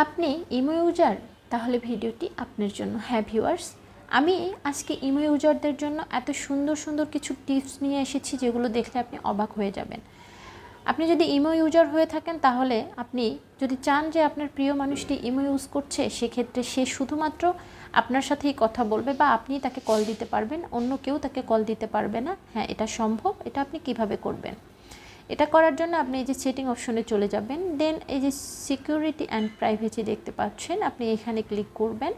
আপনি imo user, তাহলে ভিডিওটি আপনার জন্য। হ্যাঁ ভিউয়ার্স, আমি আজকে ইমো ইউজারদের জন্য এত সুন্দর সুন্দর কিছু টিপস নিয়ে এসেছি যেগুলো দেখলে আপনি অবাক হয়ে যাবেন। আপনি যদি ইমো ইউজার হয়ে থাকেন, তাহলে আপনি যদি চান যে আপনার প্রিয় মানুষটি ইমো ইউজ করছে, সেক্ষেত্রে সে শুধুমাত্র আপনার সাথেই কথা বলবে বা আপনি তাকে কল দিতে পারবেন, অন্য কেউ তাকে কল দিতে পারবে না। হ্যাঁ, এটা সম্ভব। এটা আপনি কিভাবে করবেন? এটা করার জন্য আপনি এই যে সেটিং অপশনে চলে যাবেন, দেন এই যে সিকিউরিটি অ্যান্ড প্রাইভেসি দেখতে পাচ্ছেন, আপনি এখানে ক্লিক করবেন।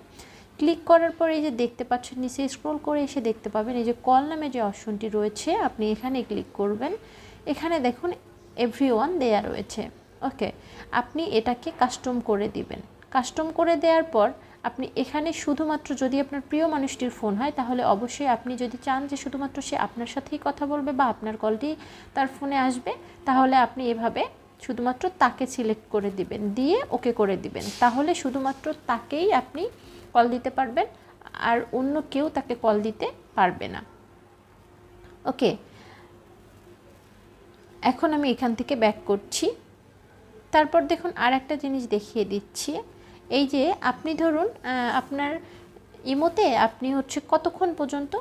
ক্লিক করার পর এই যে দেখতে পাচ্ছেন নিচে স্ক্রল করে এসে দেখতে পাবেন এই যে কল নামে যে অপশনটি রয়েছে, আপনি এখানে ক্লিক করবেন। এখানে দেখুন এভরিওয়ান দেয়া রয়েছে। ওকে, আপনি এটাকে কাস্টম করে দিবেন। কাস্টম করে দেওয়ার পর আপনি এখানে শুধুমাত্র যদি আপনার প্রিয় মানুষটির ফোন হয়, তাহলে অবশ্যই আপনি যদি চান যে শুধুমাত্র সে আপনার সাথেই কথা বলবে বা আপনার কলটি তার ফোনে আসবে, তাহলে আপনি এভাবে শুধুমাত্র তাকে সিলেক্ট করে দিবেন, দিয়ে ওকে করে দিবেন। তাহলে শুধুমাত্র তাকেই আপনি কল দিতে পারবেন, আর অন্য কেউ তাকে কল দিতে পারবে না। ওকে, এখন আমি এখান থেকে ব্যাক করছি। তারপর দেখুন আর একটা জিনিস দেখিয়ে দিচ্ছি। এই যে আপনি ধরুন আপনার ইমোতে আপনি কতক্ষণ পর্যন্ত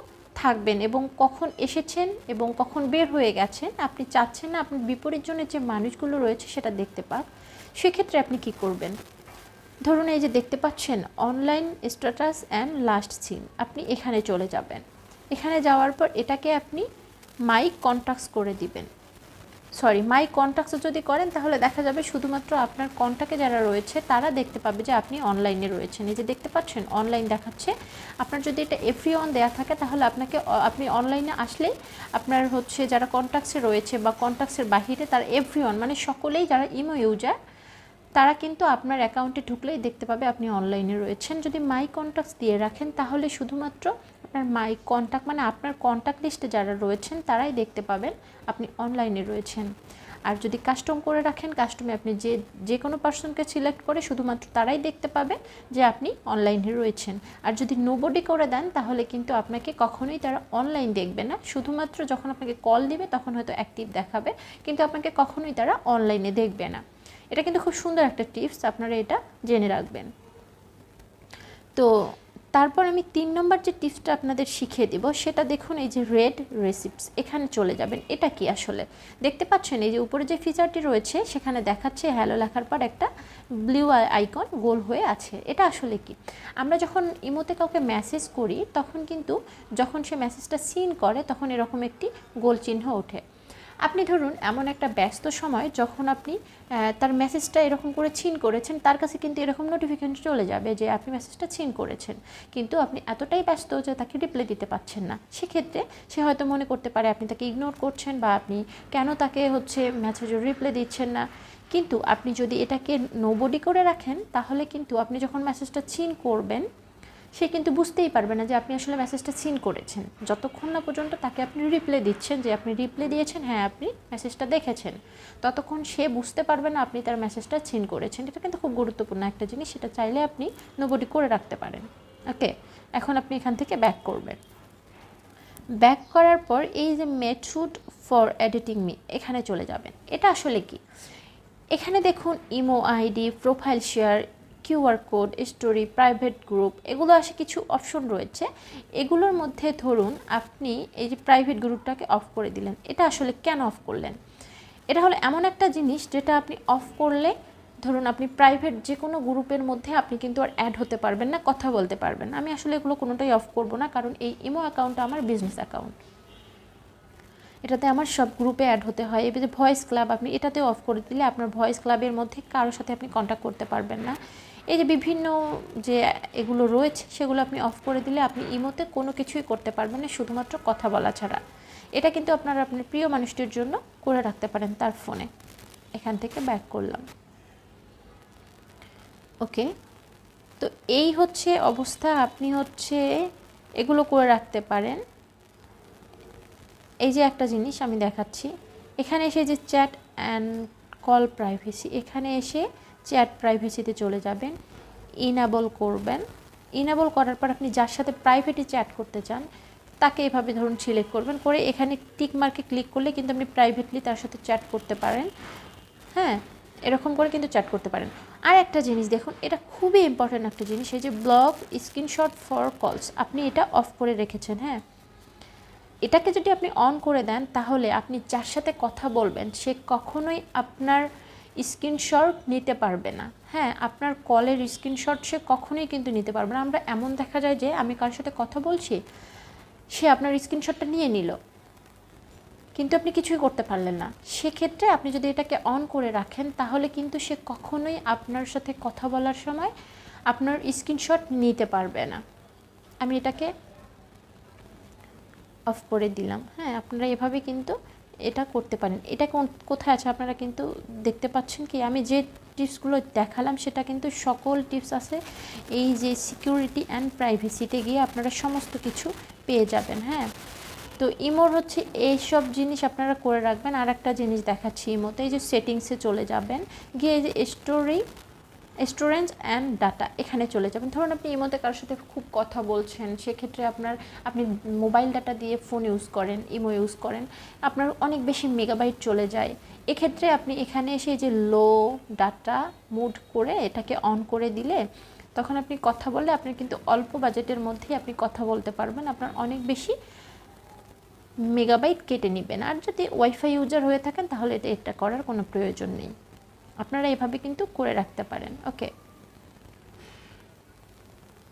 থাকবেন এবং কখন এসেছেন এবং কখন বের হয়ে গেছেন, আপনি চাচ্ছেন না আপনার বিপরীত জনের যে মানুষগুলো রয়েছে সেটা দেখতে পাক। সেক্ষেত্রে আপনি কি করবেন? ধরুন এই যে দেখতে পাচ্ছেন online status and last seen, আপনি এখানে চলে যাবেন। এখানে যাওয়ার পর এটাকে আপনি মাই কন্ট্যাক্টস করে দিবেন। মাই কন্ট্যাক্টস যদি করেন, তাহলে দেখা যাবে শুধুমাত্র আপনার কন্ট্যাক্টে যারা রয়েছে তারা দেখতে পাবে যে আপনি অনলাইনে রয়েছেন। এই যে দেখতে পাচ্ছেন অনলাইন দেখাচ্ছে। আপনার যদি এটা এভরিওয়ান দেওয়া থাকে, তাহলে আপনি অনলাইনে আসলেই আপনার যারা কন্ট্যাক্টসে রয়েছে বা কন্ট্যাক্টসের বাহিরে, তার এভরিওয়ান মানে সকলেই যারা ইমো ইউজার, তারা কিন্তু আপনার অ্যাকাউন্টে ঢুকলেই দেখতে পাবে আপনি অনলাইনে রয়েছেন। যদি মাই কন্ট্যাক্টস দিয়ে রাখেন, তাহলে শুধুমাত্র আপনার মাই কন্ট্যাক্ট মানে আপনার কন্ট্যাক্ট লিস্টে যারা রয়েছেন তারাই দেখতে পাবেন আপনি অনলাইনে রয়েছেন। আর যদি কাস্টম করে রাখেন, কাস্টমে আপনি যে কোনো পার্সনকে সিলেক্ট করে শুধুমাত্র তারাই দেখতে পাবে যে আপনি অনলাইনে রয়েছেন। আর যদি নোবডি করে দেন, তাহলে কিন্তু আপনাকে কখনোই তারা অনলাইন দেখবে না। শুধুমাত্র যখন আপনাকে কল দিবে তখন হয়তো অ্যাক্টিভ দেখাবে, কিন্তু আপনাকে কখনোই তারা অনলাইনে দেখবে না। এটা কিন্তু খুব সুন্দর একটা টিপস, আপনারা এটা জেনে রাখবেন। তো তারপর আমি 3 নম্বর যে টিপসটা আপনাদের শিখিয়ে দিব, সেটা দেখুন এই যে রেড রেসিপ্টস, এখানে চলে যাবেন। এটা কি আসলে দেখতে পাচ্ছেন এই যে উপরে যে ফিচারটি রয়েছে, সেখানে দেখাচ্ছে হ্যালো লেখার পর একটা ব্লু আইকন গোল হয়ে আছে। এটা আসলে কি? আমরা যখন ইমোতে কাউকে মেসেজ করি, তখন কিন্তু যখন সে মেসেজটা সিন করে, তখন এরকম একটি গোল চিহ্ন ওঠে। আপনি ধরুন এমন একটা ব্যস্ত সময় যখন আপনি তার মেসেজটা এরকম করে সিন করেছেন, তার কাছে কিন্তু এরকম নোটিফিকেশন চলে যাবে যে আপনি মেসেজটা সিন করেছেন, কিন্তু আপনি এতটাই ব্যস্ত যে তাকে রিপ্লাই দিতে পারছেন না। সেক্ষেত্রে সে হয়তো মনে করতে পারে আপনি তাকে ইগনোর করছেন বা আপনি কেন তাকে মেসেজের রিপ্লাই দিচ্ছেন না। কিন্তু আপনি যদি এটাকে নোবডি করে রাখেন, তাহলে কিন্তু আপনি যখন মেসেজটা সিন করবেন, সে কিন্তু বুঝতেই পারবে না যে আপনি আসলে মেসেজটা সিন করেছেন, যতক্ষণ না পর্যন্ত তাকে আপনি রিপ্লাই দিচ্ছেন যে আপনি রিপ্লাই দিয়েছেন, হ্যাঁ আপনি মেসেজটা দেখেছেন, ততক্ষণ সে বুঝতে পারবে না আপনি তার মেসেজটা সিন করেছেন। এটা কিন্তু খুব গুরুত্বপূর্ণ একটা জিনিস, সেটা চাইলে আপনি নোবডি করে রাখতে পারেন। ওকে, এখন আপনি এখান থেকে ব্যাক করবেন। ব্যাক করার পর এই যে মেথড ফর এডিটিং মি, এখানে চলে যাবেন। এটা আসলে কি? এখানে দেখুন imo ID, profile share, QR code, story, private group, এগুলো আসে কিছু অপশন রয়েছে। এগুলোর মধ্যে ধরুন আপনি এই যে প্রাইভেট গ্রুপটাকে অফ করে দিলেন। এটা আসলে কেন অফ করলেন? এটা হলো এমন একটা জিনিস যেটা আপনি অফ করলে, ধরুন আপনি প্রাইভেট যে কোনো গ্রুপের মধ্যে আপনি কিন্তু আর অ্যাড হতে পারবেন না, কথা বলতে পারবেন না। আমি আসলে এগুলো কোনোটাই অফ করব না, কারণ এই ইমো অ্যাকাউন্টটা আমার বিজনেস অ্যাকাউন্ট। এটাতে আমার সব গ্রুপে অ্যাড হতে হয়। এবার যে ভয়েস ক্লাব, আপনি এটাতেও অফ করে দিলে আপনার ভয়েস ক্লাবের মধ্যে কারোর সাথে আপনি কন্ট্যাক্ট করতে পারবেন না। এই যে বিভিন্ন যে এগুলো রয়েছে, সেগুলো আপনি অফ করে দিলে আপনি ইমোতে কোনো কিছুই করতে পারবেন না, শুধুমাত্র কথা বলা ছাড়া। এটা কিন্তু আপনার প্রিয় মানুষটির জন্য করে রাখতে পারেন তার ফোনে। এখান থেকে ব্যাক করলাম। ওকে, তো এই অবস্থা, আপনি এগুলো করে রাখতে পারেন। এই যে একটা জিনিস আমি দেখাচ্ছি, এখানে এসে যে চ্যাট অ্যান্ড কল প্রাইভেসি, এখানে এসে চ্যাট প্রাইভেসিতে চলে যাবেন, ইনেবল করবেন। ইনেবল করার পর আপনি যার সাথে প্রাইভেটে চ্যাট করতে চান, তাকে এভাবে ধরুন সিলেক্ট করবেন, করে এখানে টিক মার্কে ক্লিক করলে কিন্তু আপনি প্রাইভেটলি তার সাথে চ্যাট করতে পারেন। হ্যাঁ, এরকম করে কিন্তু চ্যাট করতে পারেন। আর একটা জিনিস দেখুন, এটা খুবই ইম্পর্ট্যান্ট একটা জিনিস, এই যে ব্লক স্ক্রিনশট ফর কলস, আপনি এটা অফ করে রেখেছেন। হ্যাঁ, এটাকে যদি আপনি অন করে দেন তাহলে আপনি যার সাথে কথা বলবেন সে কখনোই আপনার স্ক্রিনশট নিতে পারবে না। হ্যাঁ, আপনার কলের স্ক্রিনশট সে কখনোই কিন্তু নিতে পারবে না। আমরা এমন দেখা যায় যে আমি কারোর সাথে কথা বলছি, সে আপনার স্ক্রিনশটটা নিয়ে নিল, কিন্তু আপনি কিছুই করতে পারলেন না। সেক্ষেত্রে আপনি যদি এটাকে অন করে রাখেন তাহলে কিন্তু সে কখনোই আপনার সাথে কথা বলার সময় আপনার স্ক্রিনশট নিতে পারবে না। আমি এটাকে অফ করে দিলাম। হ্যাঁ, আপনারা এভাবে কিন্তু এটা করতে পারেন। এটা কোথায় আছে আপনারা কিন্তু দেখতে পাচ্ছেন কি, আমি যে টিপসগুলো দেখালাম সেটা কিন্তু সকল টিপস আছে এই যে সিকিউরিটি অ্যান্ড প্রাইভেসিতে গিয়ে আপনারা সমস্ত কিছু পেয়ে যাবেন। হ্যাঁ, তো ইমোর হচ্ছে এইসব জিনিস আপনারা করে রাখবেন। আর একটা জিনিস দেখাচ্ছি ইমোতে, এই যে সেটিংসে চলে যাবেন, গিয়ে এই যে স্টোরেজ অ্যান্ড ডাটা এখানে চলে যাবেন। ধরুন আপনি ইমোতে কারোর সাথে খুব কথা বলছেন, সেক্ষেত্রে আপনি মোবাইল ডাটা দিয়ে ফোন ইউজ করেন, ইমো ইউজ করেন, আপনার অনেক বেশি মেগাবাইট চলে যায়। এক্ষেত্রে আপনি এখানে এসে যে লো ডাটা মুড করে এটাকে অন করে দিলে তখন আপনি কথা বললে আপনার কিন্তু অল্প বাজেটের মধ্যেই আপনি কথা বলতে পারবেন, আপনার অনেক বেশি মেগাবাইট কেটে নেবেন। আর যদি ওয়াইফাই ইউজার হয়ে থাকেন তাহলে এটা করার কোনো প্রয়োজন নেই। আপনারা এভাবে কিন্তু করে রাখতে পারেন। ওকে,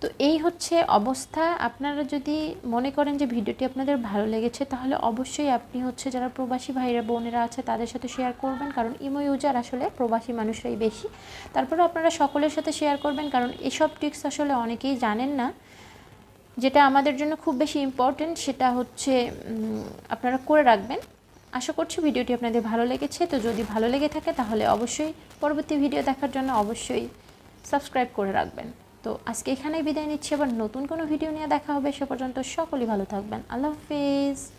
তো এই হচ্ছে অবস্থা। আপনারা যদি মনে করেন যে ভিডিওটি আপনাদের ভালো লেগেছে তাহলে অবশ্যই আপনি হচ্ছে যারা প্রবাসী ভাইরা বোনেরা আছে তাদের সাথে শেয়ার করবেন, কারণ ইমো ইউজার আসলে প্রবাসী মানুষরাই বেশি। তারপরে আপনারা সকলের সাথে শেয়ার করবেন, কারণ এসব ট্রিক্স আসলে অনেকেই জানেন না। যেটা আমাদের জন্য খুব বেশি ইম্পর্টেন্ট সেটা হচ্ছে আপনারা করে রাখবেন। আশা করছি ভিডিওটি আপনাদের ভালো লেগেছে। তো যদি ভালো লেগে থাকে তাহলে অবশ্যই পরবর্তী ভিডিও দেখার জন্য অবশ্যই সাবস্ক্রাইব করে রাখবেন। তো আজকে এখানেই বিদায় নিচ্ছি, আবার নতুন কোনো ভিডিও নিয়ে দেখা হবে। সে পর্যন্ত সকলেই ভালো থাকবেন। আল্লাহ হাফিজ।